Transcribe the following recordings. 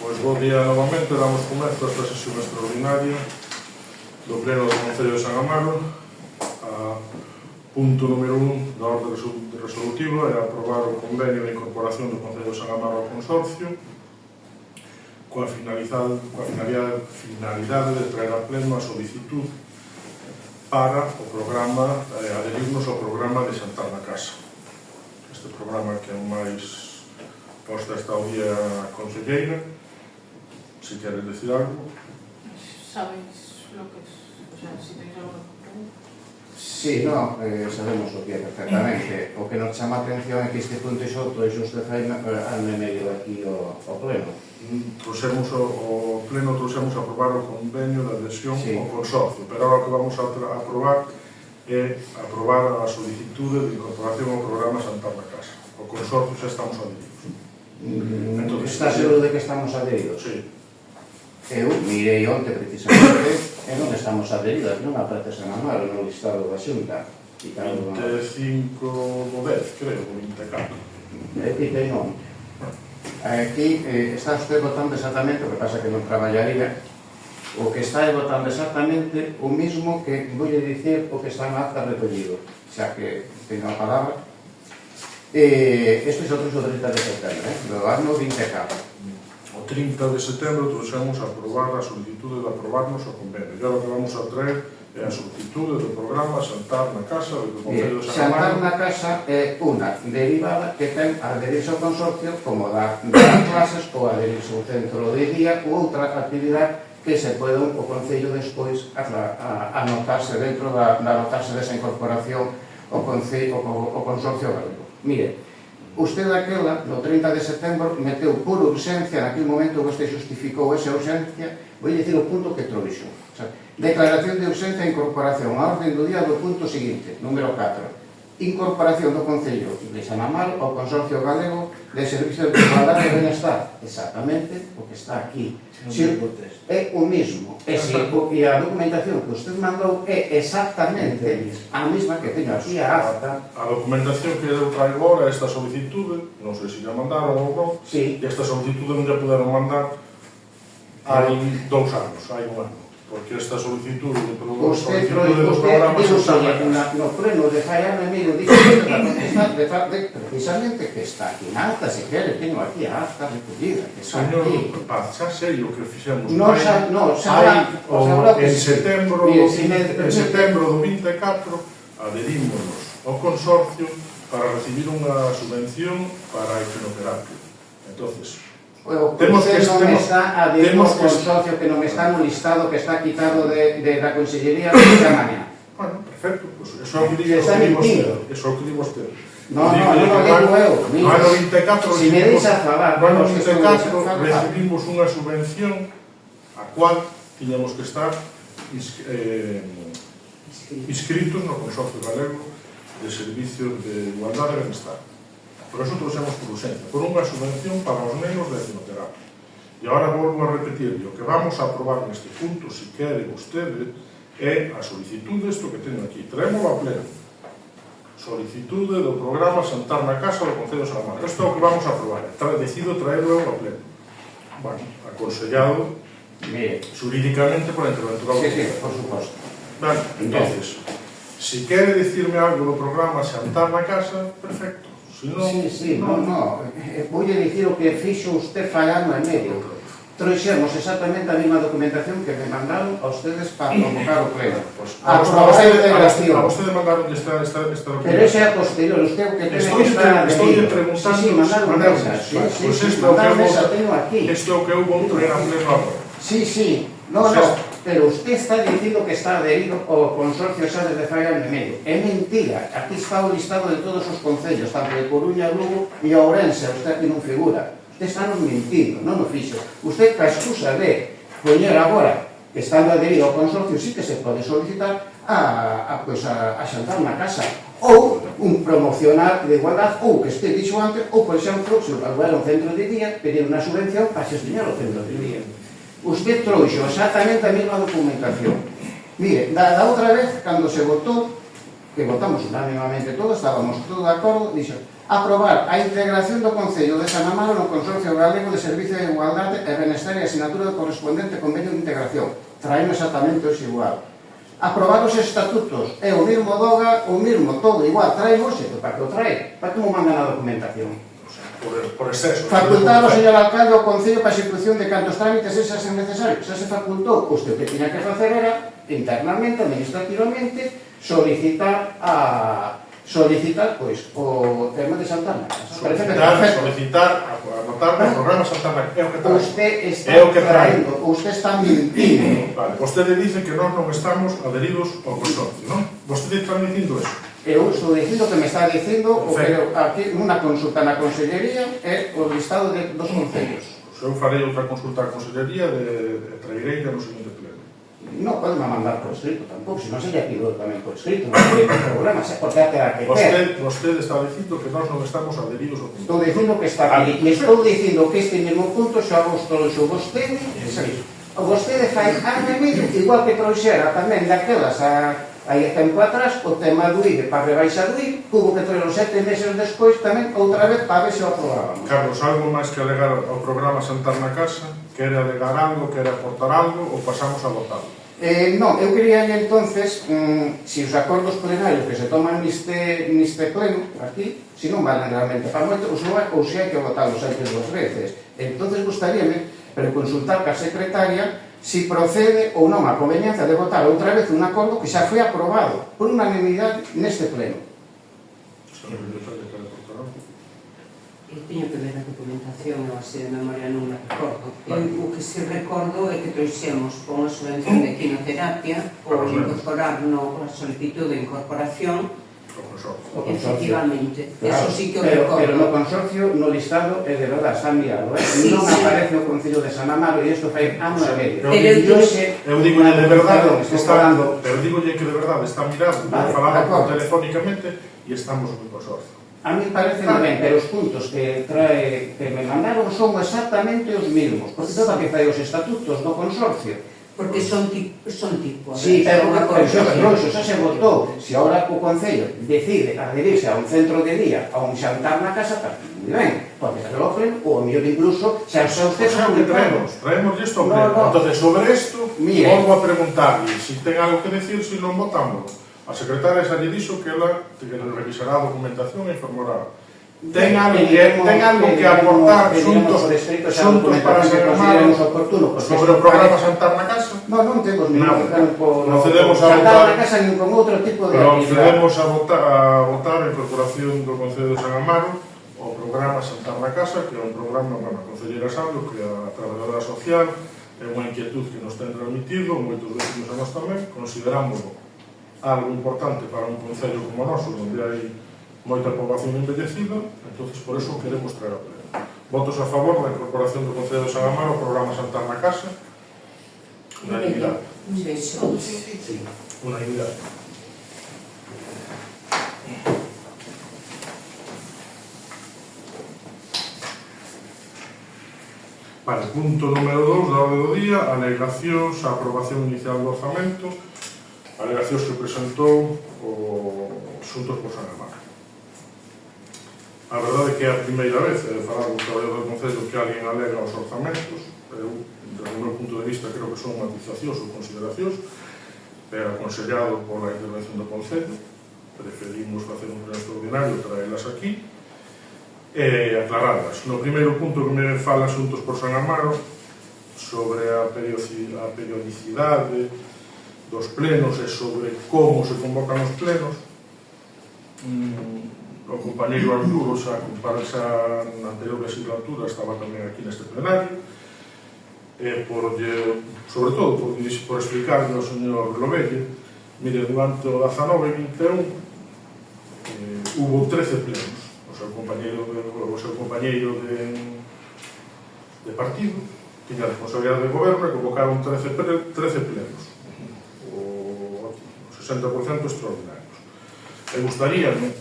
Pois bo día novamente, damos comezo a esta sesión extraordinaria do Pleno do Concello de San Amaro. A punto número 1 da orde resolutiva é aprobar o convenio de incorporación do Concello de San Amaro ao consorcio coa finalidade de traer a pleno a solicitud para o programa, adherirnos ao programa de Xantar na Casa. Este programa que é o máis posta esta ao día a concelleira. Si queres decir algo. ¿Sabéis lo que es? O sea, si tenéis alguna pregunta. Sí, no, sabemos o que é perfectamente. O que nos chama a atención é que este punto xoto é xusto de ano e medio aquí ao pleno. Trouxemos o pleno, trouxemos a aprobar o convenio de adhesión ao consorcio, pero agora o que vamos a aprobar é aprobar a solicitude de incorporación ao programa Xantar na Casa. O consorcio xa estamos adheridos. Está seguro de que estamos adheridos? Sí. Eu mirei onte precisamente e non estamos adheridos, non aparece San Amaro no listado da Xunta. 25 do 10, creo, o 24. E non. Aquí está usted votando exactamente, o que pasa que non traballaría, o que está votando exactamente o mismo que vou dicir o que está en acta recollido, xa que teño a palabra. Isto é outro 30 de setembro, do ano 24. O 30 de setembro trouxemos a aprobar a solicitude de aprobarnos o convenio. E agora o que vamos a traer é a solicitude do programa Xantar na Casa do Concello de San Amaro. Xantar na Casa é unha derivada que ten a adherirse ao consorcio como dar clases ou adherirse ao centro de día ou outra actividade que se pode o Concello despois anotarse dentro da anotarse desa incorporación ao consorcio galego. Mire, usted daquela, no 30 de setembro, meteu por urxencia, naquele momento vostede justificou esa urxencia, vou dicir o punto que trouxo. Declaración de urxencia e incorporación a orden do día do punto seguinte, número 4. Incorporación do Concello de San Amaro ao Consorcio Galego de Servicios de Igualdade e Benestar. Exactamente o que está aquí. É o mismo. E a documentación que usted mandou é exactamente a mesma que teño aquí a acta. A documentación que eu traigo agora, esta solicitude, non sei se já mandaron ou non, e esta solicitude non já puderon mandar hai 2 anos, hai 1 ano. Porque esta solicitude do programa no pleno de fai ano e medio dixo precisamente que está aquí na acta, se quere, teño aquí a acta recollida. Señor Paz, xa sei o que fixemos en setembro do 24 adherímonos ao consorcio para recibir unha subvención para a equinoterapia. Entonces, temos que non está adherido ao consorcio, que non está no listado, que está quitado da Consellería de esa mañana. Bueno, perfecto, pues eso é o que digo vostede. Eso é o que digo vostede. Non digo eu. No ano 24 recibimos unha subvención a cual tiñamos que estar inscritos no Consorcio Galego de Servicios de Igualdade e Benestar. Por eso trouxemos por urxencia, por unha subvención para os nenos de equinoterapia. E agora volvo a repetir, o que vamos a aprobar neste punto, se quere vostede, é a solicitude, isto que teño aquí, traémoslo a pleno. Solicitude do programa Xantar na Casa do Concello de San Amaro. Isto é o que vamos a aprobar. Decido traerlo a pleno. Bueno, aconsellado xurídicamente por a interventura do Concello. Sí, por suposto. Ben, entonces, se quere dicirme algo do programa Xantar na Casa, perfecto. Sí, vou dicir o que fixo usted falando en medio. Trouxemos exactamente a mesma documentación que me mandaron a ustedes para convocar o pleno. A vostede mandaron esta documentación. Pero ese é a posterior, usted o que ten que estar adherido. Estou preguntando. Mandaron esa, teño aquí. Isto é o que eu vou traer a pleno agora. Sí, no, pero usted está dicindo que está adherido ao consorcio xa desde fai ano e medio. É mentira, aquí está o listado de todos os concellos, tanto de Coruña, Lugo e Ourense, usted aquí non figura. Usted está nos mentindo, non o fixo. Usted, ca excusa de poñer agora, estando adherido ao consorcio, sí que se pode solicitar a Xantar na Casa, ou un promocionar de igualdade, ou que este dixo antes, ou, por exemplo, se volver a un centro de día, pedir unha subvención para xestionar o centro de día. Usted trouxo exactamente a mesma documentación. Mire, da outra vez, cando se votou que votamos unánimamente todos, estábamos todos de acordo, dixo aprobar a integración do Concello de San Amaro no Consorcio Galego de Servicio de Igualdade e Benestar e asignatura do correspondente convenio de integración. Traen exactamente o igual. Aprobar os estatutos é o mismo doga, o mismo todo igual, trae hoxe, para que o trae, para que me mandan a documentación. Por exceso. Facultar ao señor alcalde ao Concello para a execución de cantos trámites esas sen necesarios. Xa se facultou, o que tiña que facer era, internamente, administrativamente, solicitar pois, o tema de Santana. Solicitar, anotar o programa Santana. É o que trae. Usted está mintindo. Vale, vostede dice que nós non estamos adheridos ao consorcio, non? Vostede está dicindo eso. Eu estou dicindo que me está dicindo o que aquí nunha consulta na Consellería é o listado dos concellos. Eu farei outra consulta á Consellería de Traigueira no seguinte pleno. Non pode mandar por escrito tampouco, se non se lle pido tamén por escrito, non hai problema, porque terá que ter. Vostede está dicindo que nós non estamos adheridos ao consorcio. Estou dicindo que está aquí, e estou dicindo que este mesmo punto xa vos trouxo vostede, vostede fai ano e medio, igual que trouxera tamén daquelas hai tempo atrás, o tema do IBE para rebaixar do IBE, hubo que traer os 7 meses despois tamén outra vez para ver se o aprobábamos. Carlos, algo máis que alegar ao programa Sentar na Casa? Quere alegar algo, quere aportar algo ou pasamos a votar? Non, eu quería entonces, se os acordos plenarios que se toman neste pleno, aquí, se non valen realmente para moito, ou se hai que votarlos antes 2 veces. Entonces gustaríame preconsultar ca secretaria si procede ou non a conveniencia de votar outra vez un acordo que xa foi aprobado por unanimidade neste pleno. Eu teño que ver a documentación ou así de memoria non me recordo. O que se recordo é que trouxemos con a subvención de quimioterapia ou incorporar a solicitud de incorporación. Efectivamente, eso sí que o recordo. Pero no consorcio, no listado, é de verdade, está mirado, non aparece o Concello de San Amaro e isto fai ano e medio. Eu digolle de verdade, pero digolle que de verdade está mirado, falamos telefónicamente e estamos no consorcio. A mí parece ben, pero os puntos que me mandaron son exactamente os mismos, porque todo que fai os estatutos do consorcio. Porque son tipos. Sí, pero xa se votou. Se agora o Concello decide adherirse a un centro de día, a un xantar na casa, está moi ben. Pode ser o pleno, ou a mellor incluso, xa usted xa que traemos isto ao pleno. Entonces, sobre isto, volvo a preguntarle se ten algo que decir, se non votamos. A secretaria xa lle dixo que ela revisará a documentación e informará. Ten algo que aportar xuntos para San Amaro sobre o programa Sentar na Casa? Non temos ningún campo. Procedemos a votar Sentar na Casa nin con outro tipo de actividade. Procedemos a votar a incorporación do Concello de San Amaro ao programa Sentar na Casa, que é un programa, a Concelleira Sando, que é a trabajadora social, é unha inquietud que nos ten transmitido, moitos vecinos a nós tamén, consideramos algo importante para un concello como o noso, onde hai moita poboación envellecida, entonces por eso queremos traer a pleno. Votos a favor da incorporación do Concello de San Amaro ao programa Sentar na Casa. Unanimidade. Unanimidade. Vale, punto número 2 da orde do día, alegacións á aprobación inicial do orzamento, alegacións que presentou o Xuntos por San Amaro. A verdade é que é a primeira vez falar con traballador do Concello que alguén alega os orzamentos. Eu, desde o meu punto de vista, creo que son matizacións ou consideracións, pero aconsellado pola intervención do Concello, preferimos facer un pleno extraordinario, traelas aquí e aclaradas. No primeiro punto que me fala Xuntos por San Amaro sobre a periodicidade dos plenos e sobre como se convocan os plenos, o compañeiro Arturo xa na anterior legislatura estaba tamén aquí neste plenario, sobre todo por explicarle ao señor Lovelle, mire, durante o 19 e 21 hubo 13 plenos. O seu compañeiro de partido tiña responsabilidade de goberno e convocaron 13 plenos, o 60% extraordinarios. E gustaríame,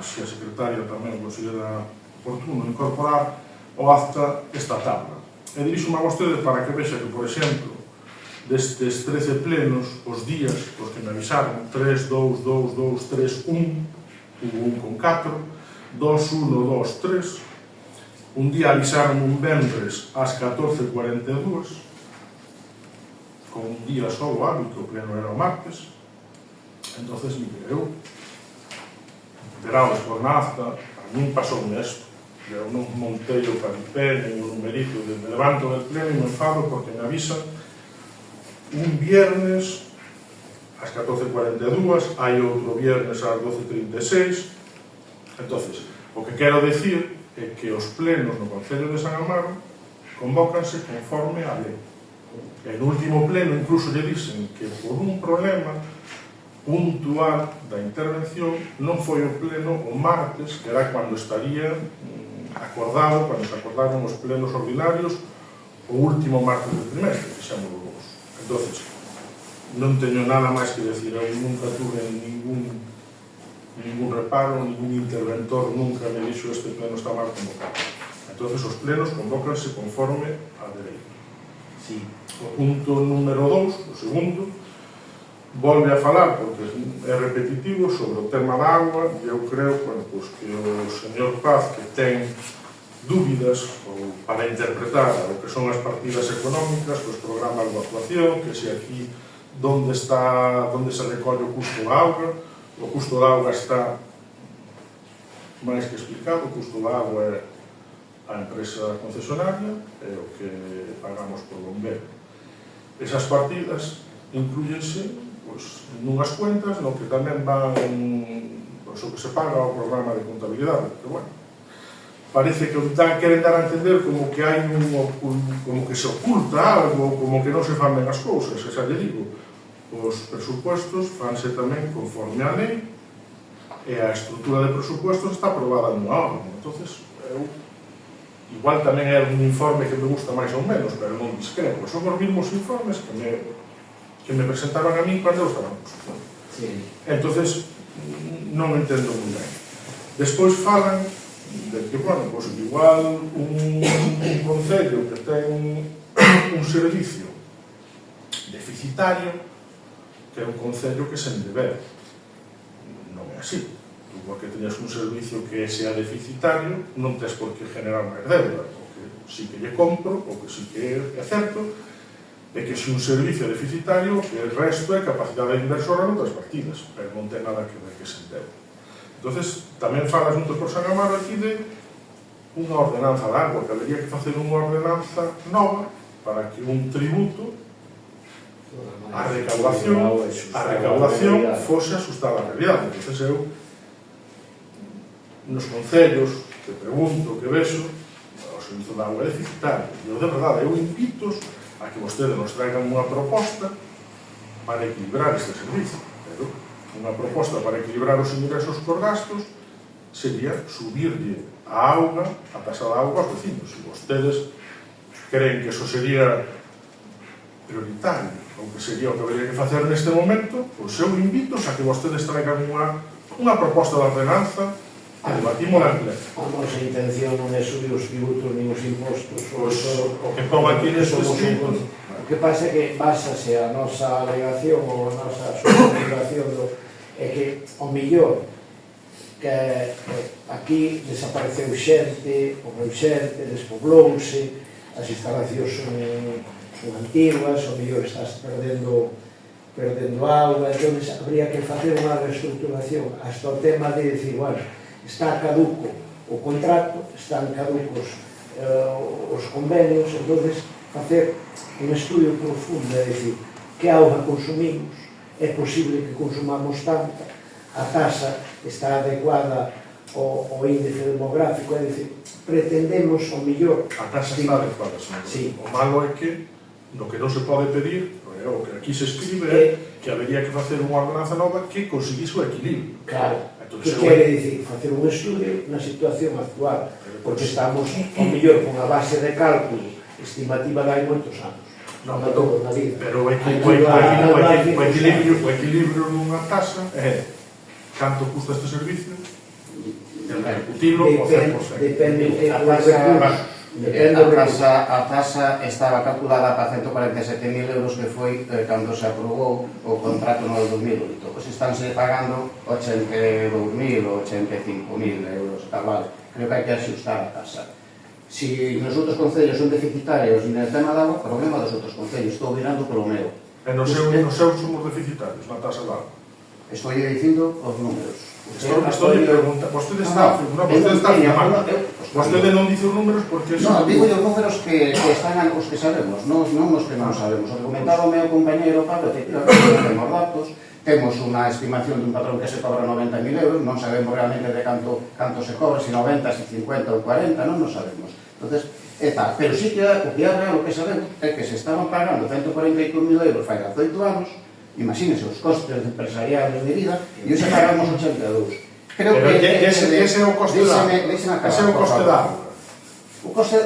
se a secretaria tamén considera oportuno, incorporar o acta esta tabla. E dirixo-me a vostede para que vexa que, por exemplo, destes 13 plenos, os días, os que me avisaron, 3, 2, 2, 2, 3, 1, hubo un con 4, 2, 1, 2, 3, un día avisaron un venres ás 14:42, con un día só o hábito, o pleno era o martes. Entonces, mire, eu, veramos por Nazca, a min pasoume isto. Eu non montei o paripé, nin o numerito, me levanto del pleno e me enfado porque me avisan un viernes ás 14:42, hai outro viernes ás 12:36. Entonces, o que quero decir é que os plenos no Concello de San Amaro convócanse conforme a lei. En último pleno incluso lle dicen que por un problema puntual da intervención non foi o pleno o martes, que era cando estaría acordado, cando se acordaron os plenos ordinarios o último martes do trimestre, que xa non vos. Entonces, non teño nada máis que decir, eu nunca tuve ningún reparo, ningún interventor nunca me dixo este pleno está mal convocado. Entonces, os plenos convócanse conforme a dereito. Sí. O punto número 2, o segundo, volve a falar, porque é repetitivo, sobre o tema da agua, e eu creo pues, que o señor Paz, que ten dúbidas ou para interpretar o que son as partidas económicas, os programas de actuación, que se aquí onde se recolle o custo da auga. O custo da auga está máis que explicado. O custo da auga é a empresa concesionaria, é o que pagamos por bombero. Esas partidas incluyense pois, nunhas cuentas no que tamén van pois, o que se paga ao programa de contabilidade, pero bueno, parece que queren dar a entender como que hai como que se oculta algo, como que non se fan ben as cousas. E xa lle digo, os presupuestos fanse tamén conforme a lei e a estrutura de presupuestos está aprobada nunha orden. Entonces, eu igual tamén é un informe que me gusta máis ou menos, pero non discrepo. Son os mismos informes que me presentaban a mí cando eu estaba en posición. Sí. Entonces, non entendo moi ben. Despois falan de que, bueno, pues igual un concello que ten un servicio deficitario que é un concello que se endebeda. Non é así. Tú, porque teñas un servicio que sea deficitario, non tens por que generar máis débeda. O que sí que lle compro, o que sí que é certo, é que se un servicio deficitario, que el resto é capacidade inversora noutras partidas, pero non ten nada que ver que se endebeda. Entonces, tamén fala juntos por San Amaro aquí de unha ordenanza de agua, que habería que facer unha ordenanza nova para que un tributo, a recaudación fose ajustada á realidade. Entonces eu, nos concellos, que pregunto, que vexo, o servizo de agua é deficitario. E eu, de verdade, eu invito a que vostedes nos traigan unha proposta para equilibrar este servicio. Pero unha proposta para equilibrar os ingresos cos gastos sería subirlle a auga, a tasa de auga aos vecinos. Se vostedes creen que eso sería prioritario, ou que sería o que habería que facer neste momento, pois eu invito a que vostedes traigan unha proposta de ordenanza e debatímola en pleno. A nosa intención non é subir os tributos nin os impostos. Pois o que ponga aquí neste escrito. O que pasa é que basase a nosa alegación ou a nosa sustentación é que, ao mellor, que aquí desapareceu xente, o meu xente, despoblouse, as instalacións son antiguas, ao mellor estás perdendo auga, entón habría que facer unha reestructuración hasta o tema de decir, bueno, está caduco o contrato, están caducos os convenios, entón facer un estudio profundo e decir que auga consumimos, é posible que consumamos tanta, a tasa está adecuada ao índice demográfico, é dicir, pretendemos ao mellor... A tasa está adecuada, senhor. Sí. O malo é que lo que non se pode pedir, o que aquí se escribe é que habería que facer unha ordenanza nova que conseguise o equilibrio. Claro, que quere dicir facer un estudio na situación actual, porque estamos ao mellor con a base de cálculo estimativa de hai moitos anos. Non, na vida. Pero o equilibrio nunha tasa é canto custa este servicio, el ejecutivo o 100%. Depende A tasa A tasa estaba calculada para 147.000 euros, que foi cando se aprobou o contrato no 2008. Pois estánse pagando 82.000 ou 85.000 euros. Vale, creo que hai que axustar a tasa. Si nos outros concellos son deficitarios no tema da agua, problema dos outros concellos. Estou mirando polo meu. E nos seus somos deficitarios na tasa da agua. Estou dicindo os números. Estou lle preguntando, vostede está afirmando. Vostede non dice os números porque... Non, digo os números que están os que sabemos, non os que non sabemos. O que comentaba o meu compañeiro Pablo, efectivamente, temos datos, temos unha estimación dun patrón que se cobra 90.000 euros, non sabemos realmente de canto se cobra, se 90, se 50 ou 40, non sabemos. Entonces, pero sí que o que é real, o que sabemos, é que se estaban pagando 145.000 euros fai 18 anos. Imagínese os costes empresariales de vida, e hoxe pagamos 82. Creo que ese é o coste da agua. Ese é o coste da agua. O coste,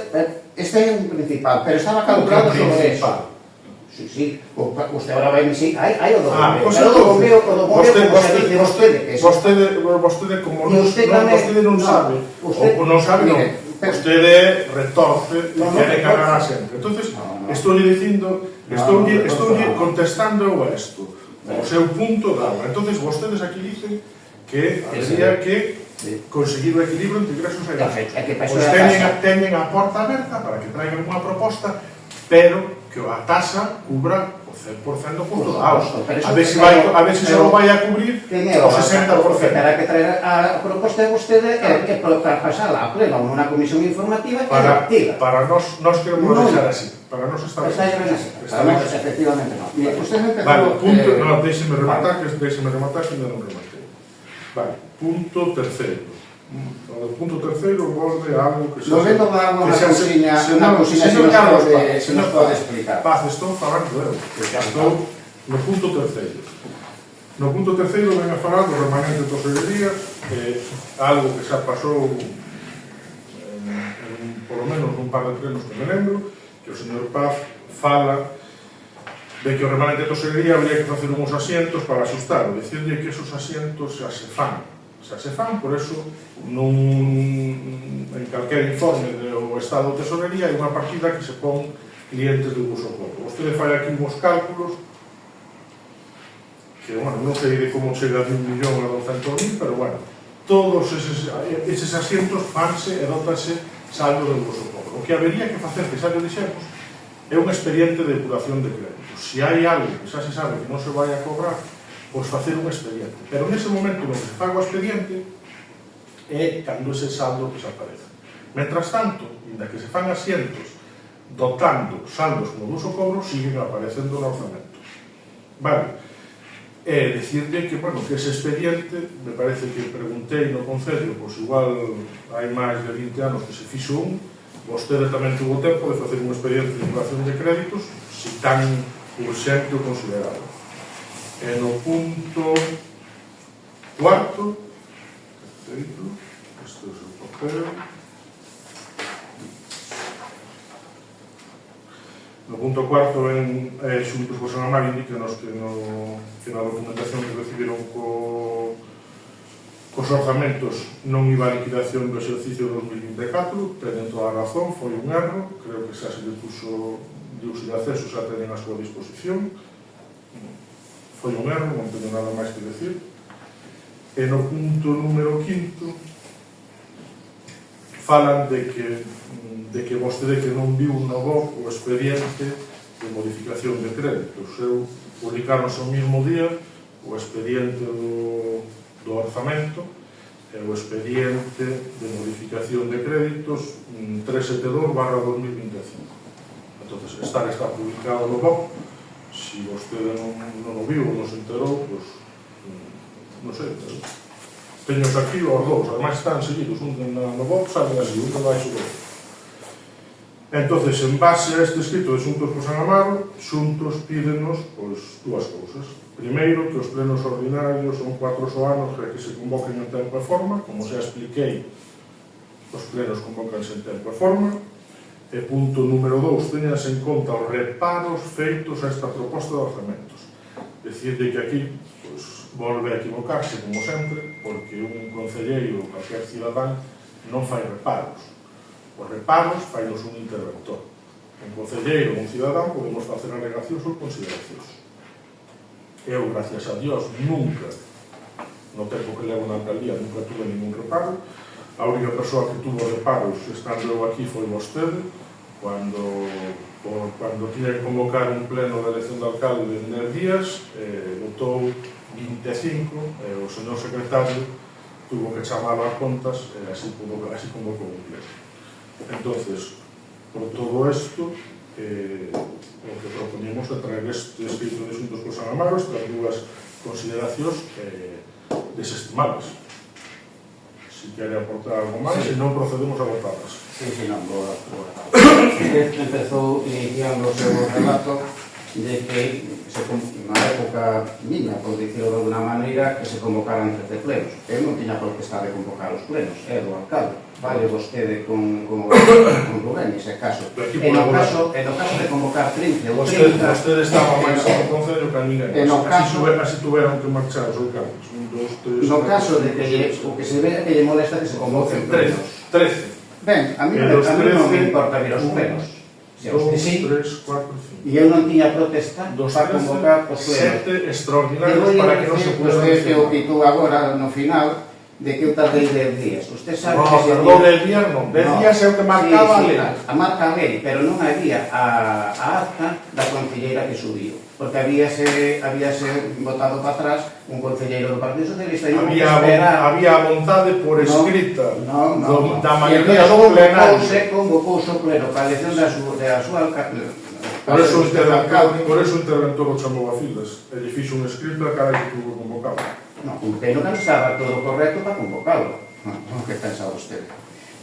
este é un principal, pero estaba calculado sobre eso. Sí, usted ahora vai dicir, hai o do bombeo, pero o do bombeo, como se dice vostede, como vostede non sabe, ou non sabe, non, vostede retorce e quere cagar a xente. Entonces, estou contestando esto, o seu punto da agua. Entonces, vostedes aquí dicen que habría que conseguir o equilibrio entre ingresos e gastos. Teñen a porta aberta para que traigan unha proposta, pero que a tasa cubra o 100% do punto da agua. A ver se non vai a cubrir o 60%. Terá que traer a proposta de vostede para pasarla a pleno nunha comisión informativa e activa. Para nós queremos deixar así. Para nós está así. Para nós, efectivamente, non. Vale, punto, non, deixeme rematar, que ainda non rematei. Vale, punto terceiro. O punto terceiro volve a algo que... Volvendo a unha cousiña se nos pode explicar. Paz, estou falando eu, que estou no punto terceiro. No punto terceiro ven a falar do remanente de tesorería, que algo que xa pasou por lo menos un par de plenos que me lembro, que o señor Paz fala de que o remanente de tesorería habría que facer uns asientos para asustar, dicirle que esos asientos xa se fan, por eso en calquer informe do Estado de Tesorería hai unha partida que se pon clientes de uso propio. Vostede fai aquí uns cálculos que, bueno, non sei de como chega de 1.200.000, pero, bueno, todos eses asientos fanse e dótanse saldo de uso propio. O que habería que facer, que xa lo dixemos, é un expediente de depuración de créditos. Se hai algo que xa se sabe que non se vai a cobrar, pois facer un expediente. Pero nese momento no que se faga o expediente é cando ese saldo desaparece. Mentras tanto, inda que se fan asientos dotando saldos como do uso cobro, siguen aparecendo no orzamento. Vale. É dicirle que, bueno, que ese expediente, me parece que preguntei no Concello, pois igual hai máis de 20 anos que se fixo un, vostede tamén tuvo tempo de facer un expediente de depuración de créditos, se tan urxente o considerado. E no punto cuarto, isto é o papel, no punto cuarto ven xuntos co San Amaro, indíquenos que na documentación que recibiron cos orzamentos non iba a liquidación do exercicio 2024, tenen toda a razón, foi un erro, creo que xa se lle puxo de uso de acceso, xa tenen a súa disposición, foi un erro, non teño nada máis que decir. E no punto número 5 falan de que vostede que non viu no BOC o expediente de modificación de créditos. Eu publicaron o mismo día o expediente do orzamento e o expediente de modificación de créditos 372/2025. Entonces, está publicado no BOC. Si vostede non o viu ou non se enterou, pois, non sei, teños aquí os dous, además están seguidos, un no BOC, saben así, un debaixo do outro. Entonces, en base a este escrito de Xuntos co San Amaro, Xuntos pídenos, pois, dúas cousas. Primeiro, que os plenos ordinarios son 4 anos que se convoquen en tempo e forma, como xa expliquei, os plenos convocanse en tempo e forma. E punto número 2, teñanse en conta os reparos feitos a esta proposta de orzamentos. Decirle que aquí volve a equivocarse, como sempre, porque un concelleiro ou calquer cidadán non fai reparos. Os reparos fainos un interventor. Un concelleiro ou un cidadán podemos facer alegacións ou consideracións. Eu, gracias a Dios, nunca, no tempo que levo na alcaldía, nunca tuve ningún reparo. A única persoa que tuvo reparos estando eu aquí foi vostede, cando tiña que convocar un pleno de elección de alcalde en 10 días, votou 25, o señor secretario tuvo que chamar as contas e así convocou un pleno. Entonces, por todo isto, o que proponemos é traer este escrito de asuntos por San Amaro, estas dúas consideracións desestimables. Si quere aportar algo máis, se non procedemos a votadas. Sí, non, boa. Empezou iniciando o seu relato de que na época miña, por dicirlo de alguna maneira, que se convocaran 13 plenos. Eu non tiña por que estar de convocar os plenos, é do alcalde. Vale vostede con Rubén, nese caso. En o caso de convocar 30 ou 30... Vostede estaba máis no Concello que a ninguén. Así tuveron que marchar os alcaldes. No caso de que o que se ve que lle molesta que se convoquen plenos. 13. Ben, a mí non me importa vir aos plenos. Se os que sí, 3, 4, 5. e eu non tiña protesta para convocar os plenos. 7 extraordinarios para que non se puedan decir. Usted o quitou agora, no final, de que eu tardei 10 días. Usted sabe no, que se... No, 10 días non. 10 días é o que marcaba a lei. A marca a lei, pero non había a acta da concelleira que subiu. Porque habíase votado para atrás un concelleiro do Partido Socialista e había a vontade por escrita da maioría do plenario. Convocouse o pleno para a elección da súa alcaldía. Por eso o interventor o chamou a filas. E lle fixo un escrito a cada que tuvo convocado. Non, porque non estaba todo correcto para convocarlo. Non, que pensa vostede.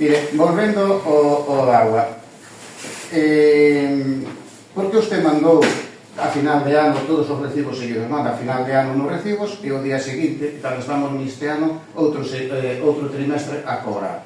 Mire, volvendo ao agua, por que usted mandou a final de ano todos os recibos seguidos? Manda a final de ano nos recibos e o día seguinte, cando estamos neste ano, outro trimestre a cobrar.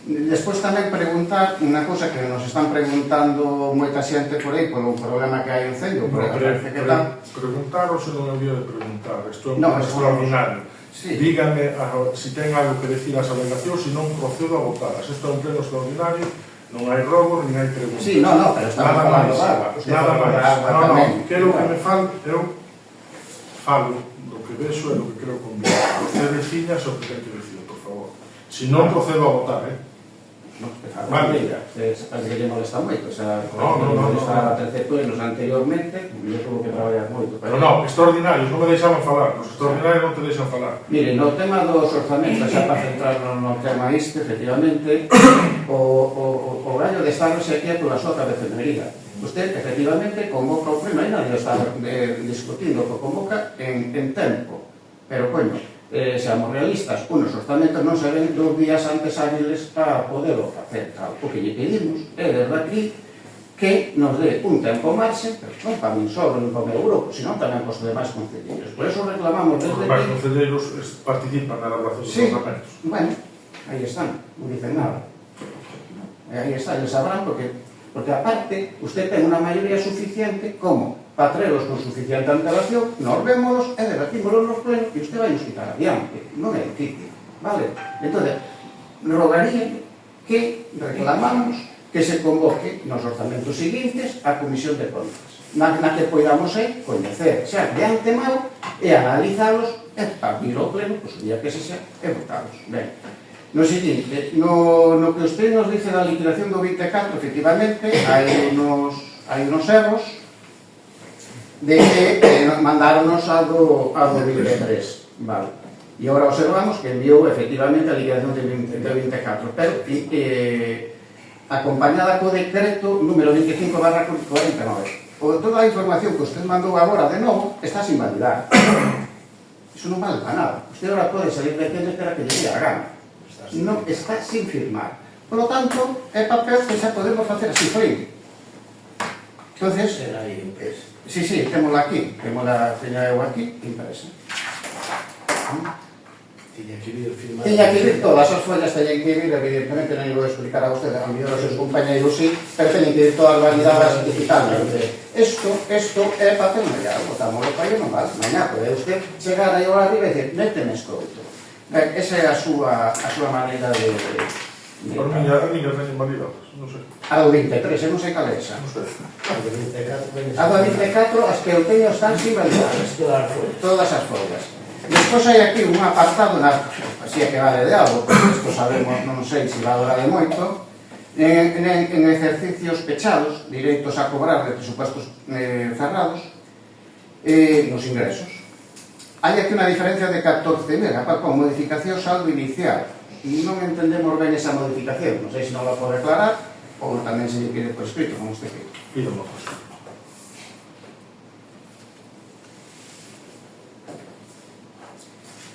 Despois tamén preguntar unha cosa que nos están preguntando moita xente por aí polo problema que hai en Cello. Preguntar ou se non había de preguntar? Isto é un extraordinario. Dígame se ten algo que decir as alegacións, se non procedo a votadas. Isto é un pleno extraordinario, non hai robos, nin hai preguntas. Sí, non, pero estamos falando de agua. Nada máis. Quero que me fale, eu falo do que vexo e do que creo convido. Você deciña o que ten que decir, por favor. Se non procedo a votar, Vale, que lle molesta moito, molestaba 13 plenos anteriormente, eu tuvo que traballar moito. Pero non, extraordinarios, non me deixaban falar, os extraordinarios non te deixan falar. Mire, no tema dos orzamentos, xa para centrarnos no tema efectivamente, o gallo de estarse aquí pola súa cabecenería. Usted, efectivamente, convoca o pleno, e nadie está discutindo, que convoca en tempo, pero, coño, seamos realistas, unos orzamentos non se ven 2 días antes hábiles para poderlo facer. O que lle pedimos é desde aquí que nos dé un tempo marxe, pero non para min solo, non para o meu grupo, senón tamén para os demais concelleiros. Por eso reclamamos desde aquí... Os demais concelleiros participan na elaboración dos orzamentos. Bueno, aí están, non dicen nada. Aí está, eles sabrán porque aparte, usted ten unha maioría suficiente como para traeros con suficiente antelación, nos vémonos e debatímoslo nos plenos e usted vai nos quitar adiante. Non é difícil, vale? Entón, rogaría que reclamamos que se convoque nos orzamentos seguintes a Comisión de Contas, na que podamos coñecer xa de antemado e analizalos e para vir ao pleno, pois o día que se xa, e votalos. Ben, no seguinte, no que usted nos dice da liquidación do 24, efectivamente, hai unos erros de que mandáronos a do 23, vale. E agora observamos que enviou efectivamente a liquidación do 24, pero acompañada co decreto número 25/49. Toda a información que usted mandou agora de novo está sin validar. Iso non vale para nada. Usted agora pode salir de aquí e meter a que lle dé a gana. Non está sin firmar. Por lo tanto, é papel que xa podemos facer así frío. Entonces, sí, témola aquí, teña eu aquí, impresa. Tiña que vir todas as follas, teñen que vir, evidentemente non vou explicar a vostede, a mellor os seus compañeiros sí, pero teñen que vir todas validadas digitalmente. Isto é papel mellado, botámoslo para aí non vale, mañá pode usted chegar aí ao arriba e dizer, méteme escoito. Ben, esa é a súa maneira de Por miña teñen validadas, non sei. A do 23, eu non sei cal é esa. Non sei. A do 24, as que eu teño están sin validadas. Todas as folgas. Despois hai aquí un apartado, así é que vale de algo, porque isto sabemos, non sei se va a durar de moito, en exercicios pechados, direitos a cobrar de presupuestos cerrados, nos ingresos. Hai aquí unha diferencia de 14.000, con modificación saldo inicial. Non entendemos ben esa modificación, non sei se non la pode aclarar, ou tamén se lle pide por escrito, como usted quiere. Pido unha cosa.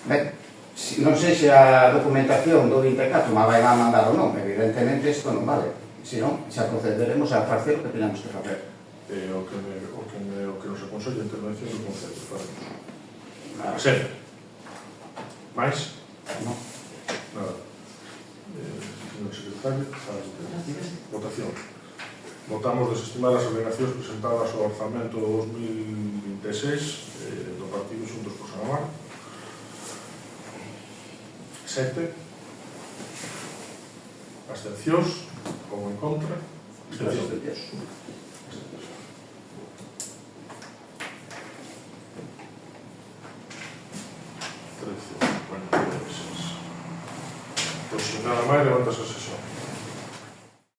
Ben, non sei se a documentación do 24 me vai a mandar ou non, evidentemente isto non vale. Se non, xa procederemos a facer o que teñamos que facer. O que nos aconsella a intervención do Concello. A sempre. Mais? Non. Nada. Señor secretario, votación. Votamos desestimar as alegacións presentadas ao orzamento 2026 do Partido Xuntos por Sanamar. 7. Abstencións, como en contra. Abstencións. Bueno, pues sin nada máis, levantas a sesión.